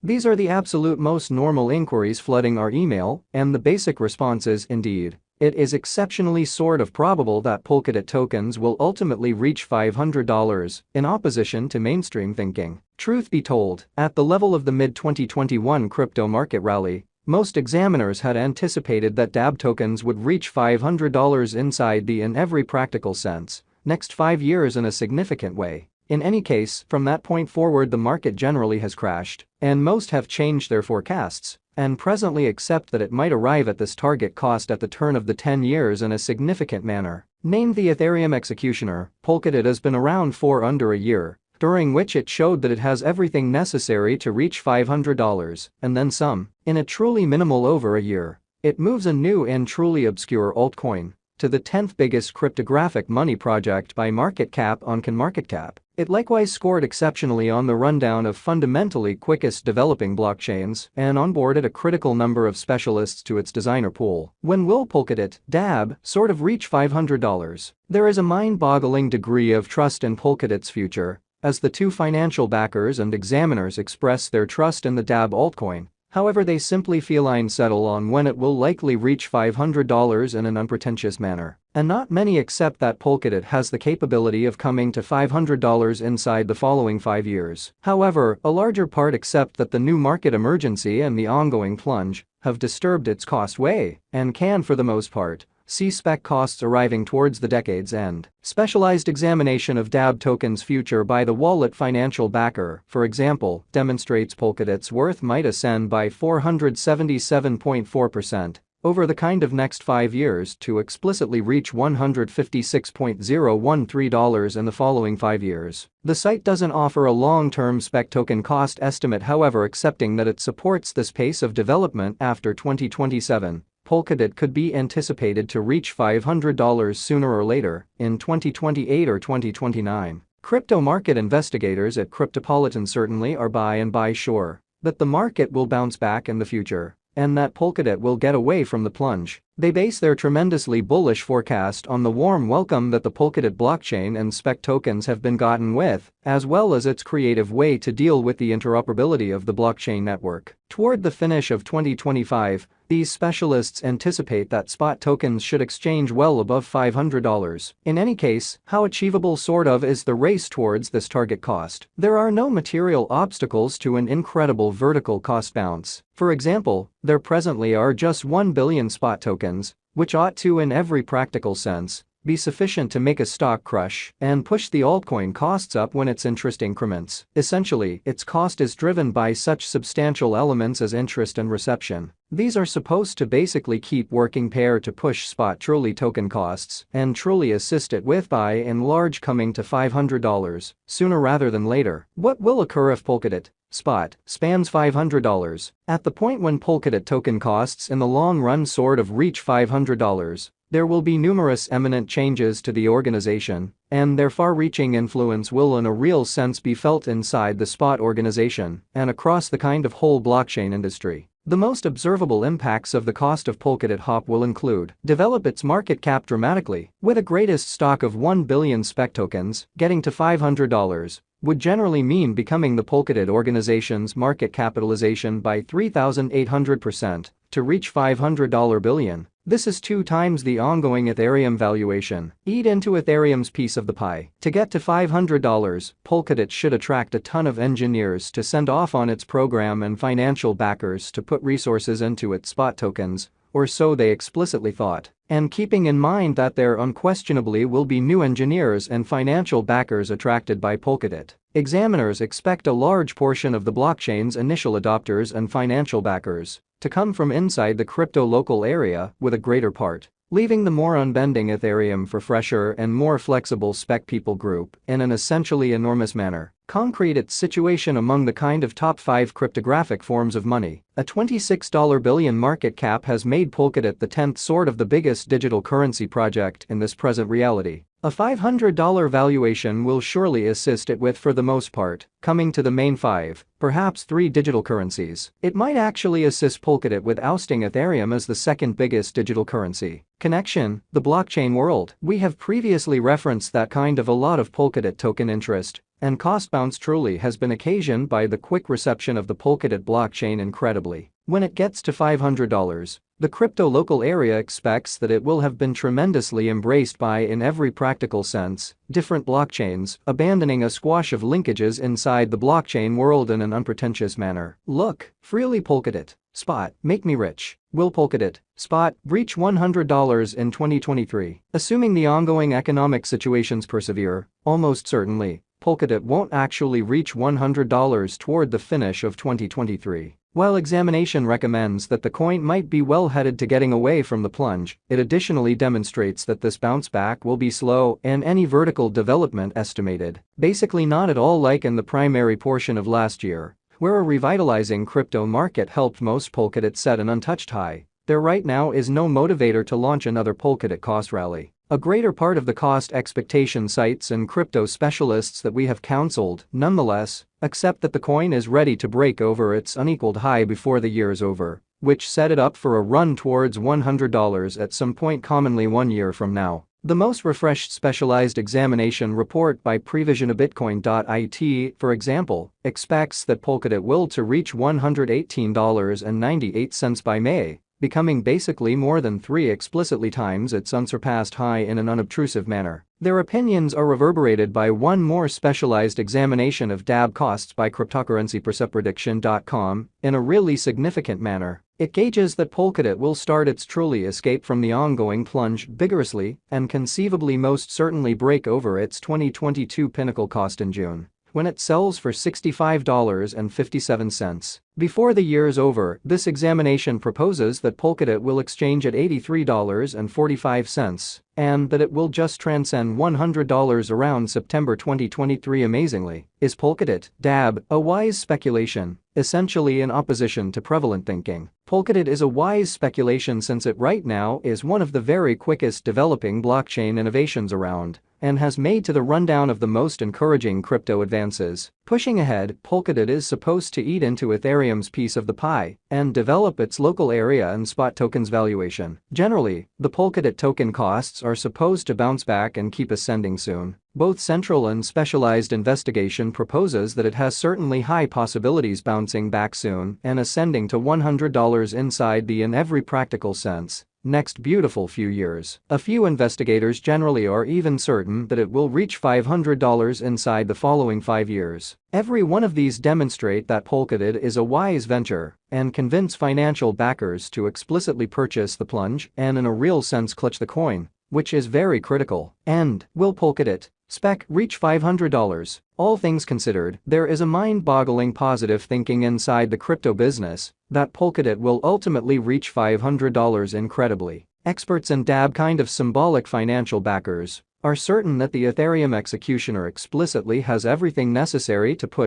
These are the absolute most normal inquiries flooding our email, and the basic response is indeed. It is exceptionally sort of probable that Polkadot tokens will ultimately reach $500, in opposition to mainstream thinking. Truth be told, at the level of the mid-2021 crypto market rally, most examiners had anticipated that DAB tokens would reach $500 inside the in every practical sense next 5 years in a significant way. In any case, from that point forward the market generally has crashed, and most have changed their forecasts and presently accept that it might arrive at this target cost at the turn of the 10 years in a significant manner. Named the Ethereum executioner, Polkadot has been around for under a year, during which it showed that it has everything necessary to reach $500, and then some, in a truly minimal over a year. It moves a new and truly obscure altcoin to the 10th biggest cryptographic money project by market cap on CoinMarketCap. It likewise scored exceptionally on the rundown of fundamentally quickest developing blockchains and onboarded a critical number of specialists to its designer pool. When will Polkadot, DAB, sort of reach $500? There is a mind-boggling degree of trust in Polkadot's future, as the two financial backers and examiners express their trust in the DAB altcoin. However, they simply feline settle on when it will likely reach $500 in an unpretentious manner. And not many accept that Polkadot has the capability of coming to $500 inside the following 5 years. However, a larger part accept that the new market emergency and the ongoing plunge have disturbed its cost way and can, for the most part, see spec costs arriving towards the decade's end. Specialized examination of DAB tokens' future by the wallet financial backer, for example, demonstrates Polkadot's worth might ascend by 477.4% over the kind of next 5 years to explicitly reach $156.013 in the following 5 years. The site doesn't offer a long-term spec token cost estimate, however, accepting that it supports this pace of development after 2027. Polkadot could be anticipated to reach $500 sooner or later, in 2028 or 2029. Crypto market investigators at Cryptopolitan certainly are by sure that the market will bounce back in the future, and that Polkadot will get away from the plunge. They base their tremendously bullish forecast on the warm welcome that the Polkadot blockchain and spec tokens have been gotten with, as well as its creative way to deal with the interoperability of the blockchain network. Toward the finish of 2025, these specialists anticipate that spot tokens should exchange well above $500. In any case, how achievable sort of is the race towards this target cost? There are no material obstacles to an incredible vertical cost bounce. For example, there presently are just 1 billion spot tokens, which ought to, in every practical sense, be sufficient to make a stock crush and push the altcoin costs up when its interest increments. Essentially, its cost is driven by such substantial elements as interest and reception. These are supposed to basically keep working pair to push spot truly token costs and truly assist it with by and large coming to $500 sooner rather than later. What will occur if Polkadot spot spans $500? At the point when Polkadot token costs in the long run sort of reach $500, there will be numerous eminent changes to the organization, and their far-reaching influence will in a real sense be felt inside the spot organization and across the kind of whole blockchain industry. The most observable impacts of the cost of Polkadot hop will include develop its market cap dramatically, with a greatest stock of 1 billion spec tokens, getting to $500 would generally mean becoming the Polkadot organization's market capitalization by 3,800% to reach $500 billion. This is 2 times the ongoing Ethereum valuation. Eat into Ethereum's piece of the pie. To get to $500, Polkadot should attract a ton of engineers to send off on its program and financial backers to put resources into its spot tokens, or so they explicitly thought. And keeping in mind that there unquestionably will be new engineers and financial backers attracted by Polkadot, examiners expect a large portion of the blockchain's initial adopters and financial backers to come from inside the crypto local area, with a greater part leaving the more unbending Ethereum for fresher and more flexible spec people group in an essentially enormous manner. Concrete its situation among the kind of top 5 cryptographic forms of money. A $26 billion market cap has made Polkadot the 10th sort of the biggest digital currency project in this present reality. A $500 valuation will surely assist it with, for the most part, coming to the main 5, perhaps 3 digital currencies. It might actually assist Polkadot with ousting Ethereum as the second biggest digital currency. Connection: the blockchain world. We have previously referenced that kind of a lot of Polkadot token interest, and cost bounce truly has been occasioned by the quick reception of the Polkadot blockchain. Incredibly, when it gets to $500, the crypto local area expects that it will have been tremendously embraced by, in every practical sense, different blockchains, abandoning a squash of linkages inside the blockchain world in an unpretentious manner. Look, freely Polkadot, spot, make me rich. Will Polkadot, spot, reach $100 in 2023? Assuming the ongoing economic situations persevere, almost certainly, Polkadot won't actually reach $100 toward the finish of 2023. While examination recommends that the coin might be well headed to getting away from the plunge, it additionally demonstrates that this bounce back will be slow and any vertical development estimated. Basically not at all like in the primary portion of last year, where a revitalizing crypto market helped most Polkadot set an untouched high. There right now is no motivator to launch another Polkadot cost rally. A greater part of the cost expectation sites and crypto specialists that we have counseled, nonetheless, accept that the coin is ready to break over its unequaled high before the year is over, which set it up for a run towards $100 at some point, commonly 1 year from now. The most refreshed specialized examination report by previsionofbitcoin.it, for example, expects that Polkadot will to reach $118.98 by May, becoming basically more than 3 explicitly times its unsurpassed high in an unobtrusive manner. Their opinions are reverberated by one more specialized examination of DAB costs by cryptocurrencyprediction.com in a really significant manner. It gauges that Polkadot will start its truly escape from the ongoing plunge vigorously and conceivably most certainly break over its 2022 pinnacle cost in June, when it sells for $65.57. Before the year is over, this examination proposes that Polkadot will exchange at $83.45 and that it will just transcend $100 around September 2023. Amazingly, is Polkadot, DAB, a wise speculation? Essentially in opposition to prevalent thinking, Polkadot is a wise speculation since it right now is one of the very quickest developing blockchain innovations around and has made to the rundown of the most encouraging crypto advances. Pushing ahead, Polkadot is supposed to eat into Ethereum's piece of the pie and develop its local area and spot tokens valuation. Generally, the Polkadot token costs are supposed to bounce back and keep ascending soon. Both central and specialized investigation proposes that it has certainly high possibilities bouncing back soon and ascending to $100 inside the, in every practical sense, next beautiful few years. A few investigators generally are even certain that it will reach $500 inside the following 5 years. Every one of these demonstrate that Polkadot is a wise venture and convince financial backers to explicitly purchase the plunge and in a real sense clutch the coin, which is very critical. And will Polkadot spec reach $500? All things considered, there is a mind-boggling positive thinking inside the crypto business that Polkadot will ultimately reach $500 incredibly. Experts and DAB kind of symbolic financial backers are certain that the Ethereum executioner explicitly has everything necessary to put